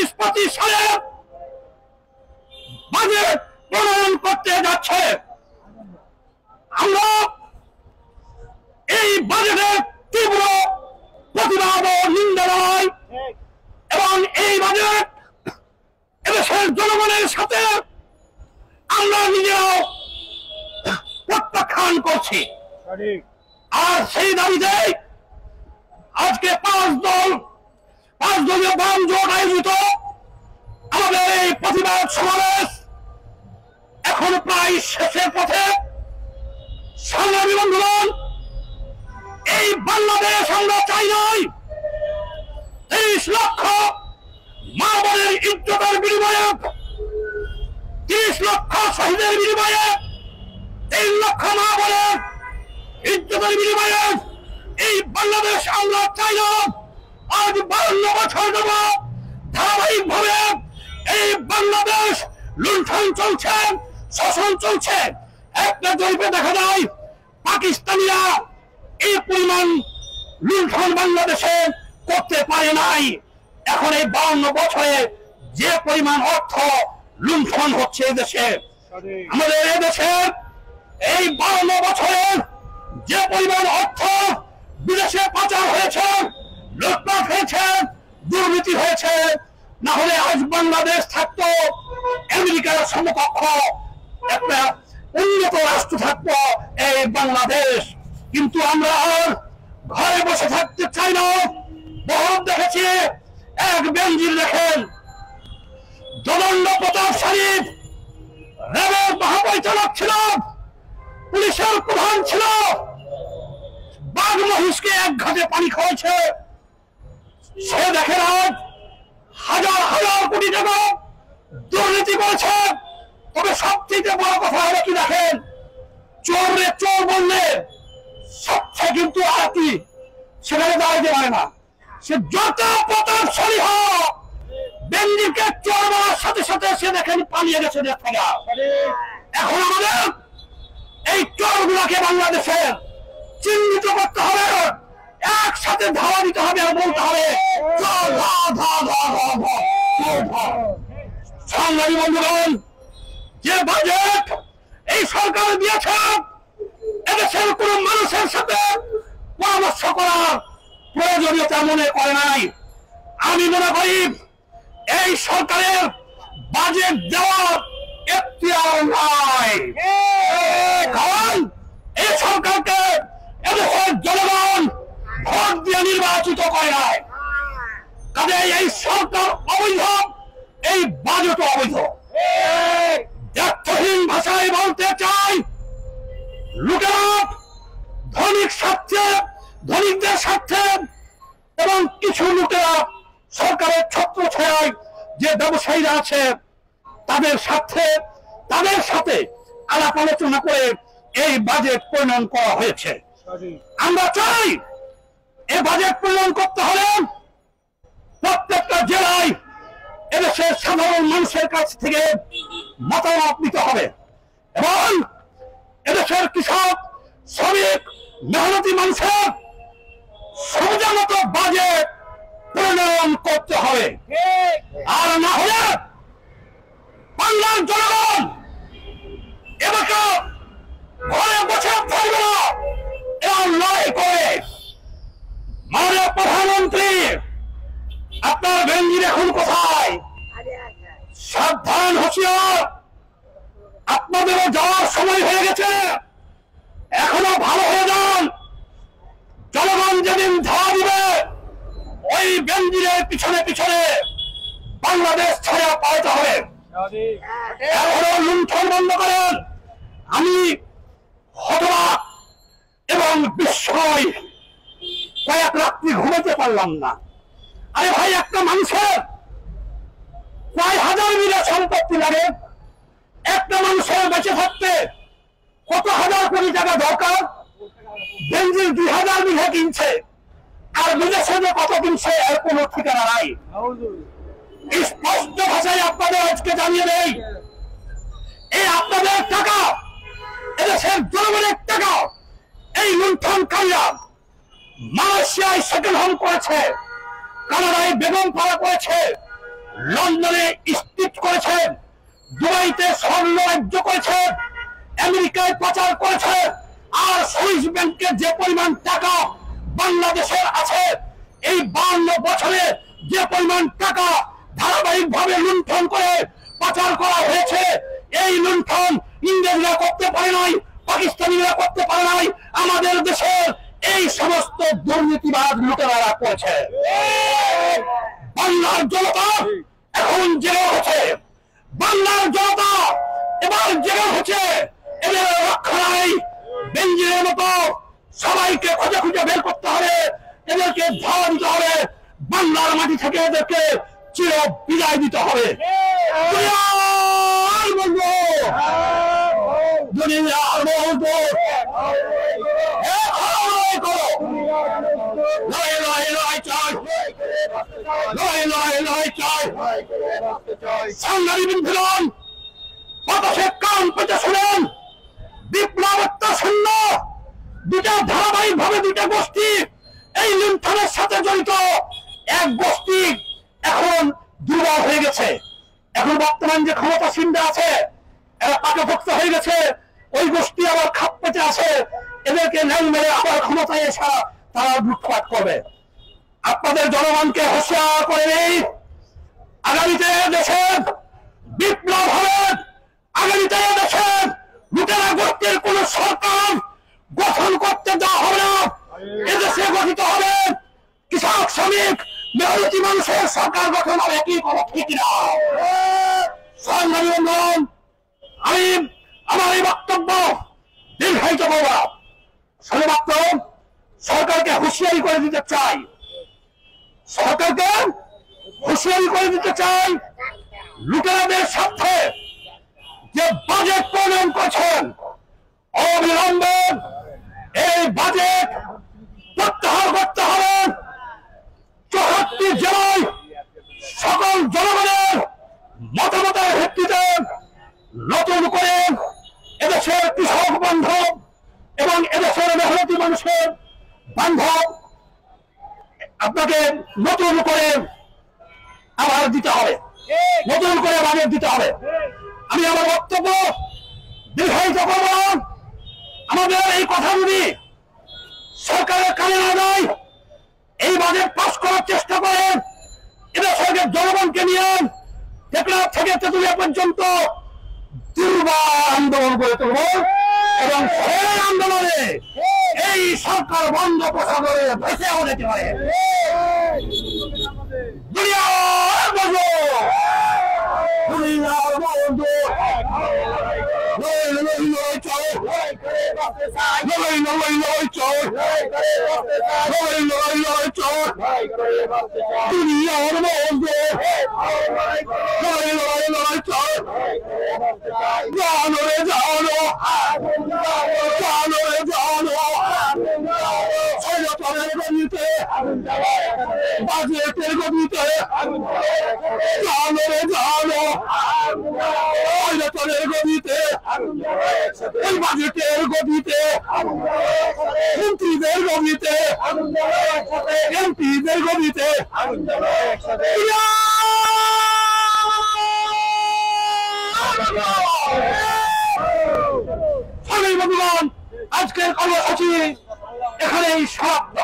2025 সালে বাজেট প্রণয়ন করতে যাচ্ছে। আমরা এই বাজেটের তীব্র প্রতিবাদ ও নিন্দা জানাই এবং এই বাজেট এদেশের জনগণের সাথে আমরা নিজেরাও প্রত্যাখ্যান করছি। আর সেই দাবিতে আজকে পাঁচ দলীয় বাম জোট আয়োজিত আমাদের এই প্রতিবাদ সমাবেশ এখন প্রায় শেষের পথে। সংগ্রামী বন্ধুগণ, এই বাংলাদেশ আমরা চাই নাই 30 লক্ষ মা বোনের ইজ্জতের বিনিময়ে, 30 লক্ষ শহীদের বিনিময়ে, 3 লক্ষ মা বোনের ইজ্জতের বিনিময়ে এই বাংলাদেশ আমরা চাই না। আজ 52 বছর যাবত ধারাবাহিক ভাবে এই বাংলাদেশ লুণ্ঠন চলছে, শোষণ চলছে। একটা জরিপে দেখা যায় পাকিস্তানিরা এই পরিমাণ লুণ্ঠন বাংলাদেশে করতে পারে নাই। এখন এই 52 বছরে যে পরিমাণ অর্থ লুণ্ঠন হচ্ছে দেশে, আমাদের এদেশে এই 52 বছরে যে পরিমাণ অর্থ বিদেশে পাচার হয়েছে, লুটপাট হয়েছে, দুর্নীতি হয়েছে, না হলে আজ বাংলাদেশ থাকতো আমেরিকার সমকক্ষ একটা উন্নত রাষ্ট্র থাকতো এই বাংলাদেশ। কিন্তু আমরা আর ঘরে বসে থাকতে চাই না। বহুত দেখেছি, এক বেঞ্জির দেখেন দদণ্ড প্রতাপশালী র্যাবের মহাপরিচালক ছিল, পুলিশের প্রধান ছিল, বাঘ মহিষকে এক ঘাটে পানি খাওয়াইছে। সে দেখেন আজ হাজার হাজার কোটি টাকা দুর্নীতি করেছে। তবে সবচেয়ে বড় কথা হলো কি দেখেন, চোরে চোর বললে সবচেয়ে কিন্তু আর কি সেখানে দাঁড়াতে পারে না। সে যত প্রতাপশালী হোক, বেঞ্জিরকে চোর বলার সাথে সাথে সে দেখেন পালিয়ে গেছে দেশ থেকে। এখন আমাদের এই চোরগুলাকে বাংলাদেশের চিহ্নিত করতে হবে, একসাথে ধাওয়া দিতে হবে আর বলতে হবে সংগ্রামী বন্ধুগণ, যে বাজেট এই সরকার দিয়েছে এদেশের কোন মানুষের সাথে পরামর্শ করার প্রয়োজনীয়তা মনে করে নাই। আমি মনে করি এই সরকারের বাজেট দেওয়ার এখতিয়ার নাই। কারণ এই সরকারকে এদেশের জনগণ ভোট দিয়ে নির্বাচিত করে নাই। কাজে এই সরকার অবৈধ, এই বাজেট অবৈধ। দ্ব্যর্থহীন ভাষায় বলতে চাই, লুটেরা ধনিকদের স্বার্থে এবং কিছু লুটেরা সরকারের ছত্রছায়ায় যে ব্যবসায়ীরা আছে তাদের স্বার্থে, তাদের সাথে আলাপ আলোচনা করে এই বাজেট প্রণয়ন করা হয়েছে। আমরা চাই এই বাজেট প্রণয়ন করতে হলে প্রত্যেকটা জেলায় এদেশের সাধারণ মানুষের কাছ থেকে মতামত নিতে হবে এবং এদেশের কৃষক, শ্রমিক, মেহনতি মানুষের সুবিধামতো বাজেট প্রণয়ন করতে হবে। আর না হলে বাংলার জনগণ এবারে ঘরে বসে থাকবে না, এরা লড়াই করে। মাননীয় প্রধানমন্ত্রী, আপনার বেঞ্জির এখন কোথায়? সাবধান, হুঁশিয়ার, আপনাদেরও যাওয়ার সময় হয়ে গেছে। এখনো ভালো হয়ে যান। জনগণ যেদিন ধাওয়া দিবে ওই বেঞ্জিরের পিছনে পিছনে বাংলাদেশ ছেড়ে পালাতে হবে। এখনো লুণ্ঠন বন্ধ করেন। আমি হতবাক এবং বিস্ময়, কয়েক রাত্রি ঘুমাতে পারলাম না। আরে ভাই, একটা মানুষের কয় হাজার বিঘা সম্পত্তি লাগে? একটা মানুষের বেঁচে থাকতে কত হাজার কোটি টাকা দরকার? বেঞ্জির 2000 বিঘা কিনছে, আর বিদেশে যে কত কিনছে এর কোনো ঠিকানা নাই। স্পষ্ট ভাষায় আপনাদের আজকে জানিয়ে দেই, এই আপনাদের টাকা, এদেশের জনগণের টাকা এই লুণ্ঠনকারীরা মালয়েশিয়ায় সেকেন্ড হোম করেছে, কানাডায় বেগম পাড়া করেছে, লন্ডনে স্ট্রিট করেছে, দুবাইতে স্বর্ণ রাজ্য করেছে, আমেরিকায় পাচার করেছে, আর সুইস ব্যাংকে যে পরিমাণ টাকা বাংলাদেশের আছে, এই 52 বছরে যে পরিমাণ টাকা ধারাবাহিকভাবে লুণ্ঠন করে পাচার করা হয়েছে, এই লুণ্ঠন ইংরেজরা করতে পারে নাই, পাকিস্তানিরা করতে পারে নাই, আমাদের দেশের এই সমস্ত দুর্নীতিবাদ লুটেরারা করেছে। বাংলার জনতা এখন জেগে হচ্ছে, বাংলার জনতা এবার জেগে হচ্ছে। এদের রক্ষা নাই, বেঞ্জিরের মতো সবাইকে খুঁজে খুঁজে বের করতে হবে, এদেরকে ধাওয়া দিতে হবে, বাংলার মাটি থেকে এদেরকে চির বিদায় দিতে হবে। বাতাসে কান পেতে শুনেন, বিপ্লবাত্মা দুটা ধারাবাহিক ভাবে দুটা গোষ্ঠী এই লুণ্ঠনের সাথে জড়িত। এক গোষ্ঠী এখন দুর্বল হয়ে গেছে, এখন বর্তমান যে ক্ষমতাসীনরা আছে এরা পাকাপোক্ত হয়ে গেছে, ওই গোষ্ঠী আবার খাপ পেতে আছে, এদেরকে নাই মেরে আবার ক্ষমতায় এসে তারা লুটপাট করবে। আপনাদের জনগণকে হুঁশিয়ার করে নেই, আগামীতে দেশে বিপ্লব হবে, আগামীতে দেশে লুটেরা গোষ্ঠীর কোন সরকার গঠন করতে দেওয়া হবে না। এদেশে গঠিত হবে কৃষক, শ্রমিক, মেহনতি মানুষের সরকার গঠন হবে, কি কোনো ঠিক না। সংগ্রামী বন্ধুগণ, আমি আমার এই বক্তব্য দীর্ঘায়িত করব না, শুধুমাত্র সরকারকে হুঁশিয়ারি করে দিতে চাই, সরকারকে হুঁশিয়ারি করে দিতে চাই, লুটেরাদের স্বার্থে যে বাজেট প্রণয়ন করছেন অবিলম্বে এই বাজেট প্রত্যাহার করতে হবে। 74 জেলায় সকল জনগণের মতামতের ভিত্তিতে নতুন করে এদেশের কৃষক বান্ধব এবং এদেশের মেহনতি মানুষের বান্ধব আপনাকে নতুন করে আবার দিতে হবে, নতুন করে বাজেট দিতে হবে। আমি আমার বক্তব্য দীর্ঘায়িত করব না, আমাদের এই কথাগুলি সরকারের কানে না যায়, এই বাজেট পাস করার চেষ্টা করেন, এদেশের জনগণকে নিয়ে টেকনাফ থেকে তেঁতুলিয়া পর্যন্ত দুর্বার আন্দোলন করে তুলব এবং সেই আন্দোলনে এই সরকার বন্ধ প্রসাদে ভেসেও যেতে পারে। দুনিয়ার বন্ধু, দুনিয়ার বন্ধু, দুনিয়ার বন্ধু, জানো রে জানো, জানো রে জানো, সরকারের গতিতে বাজেটের গতিতে জানো রে জানো, সরকারের গতিতে এই বাজেটের গতিতে মন্ত্রীদের গতিতে এমপিদের গতিতে বন্ধুগণ, আজকের কর্মসূচি এখানেই সমাপ্ত।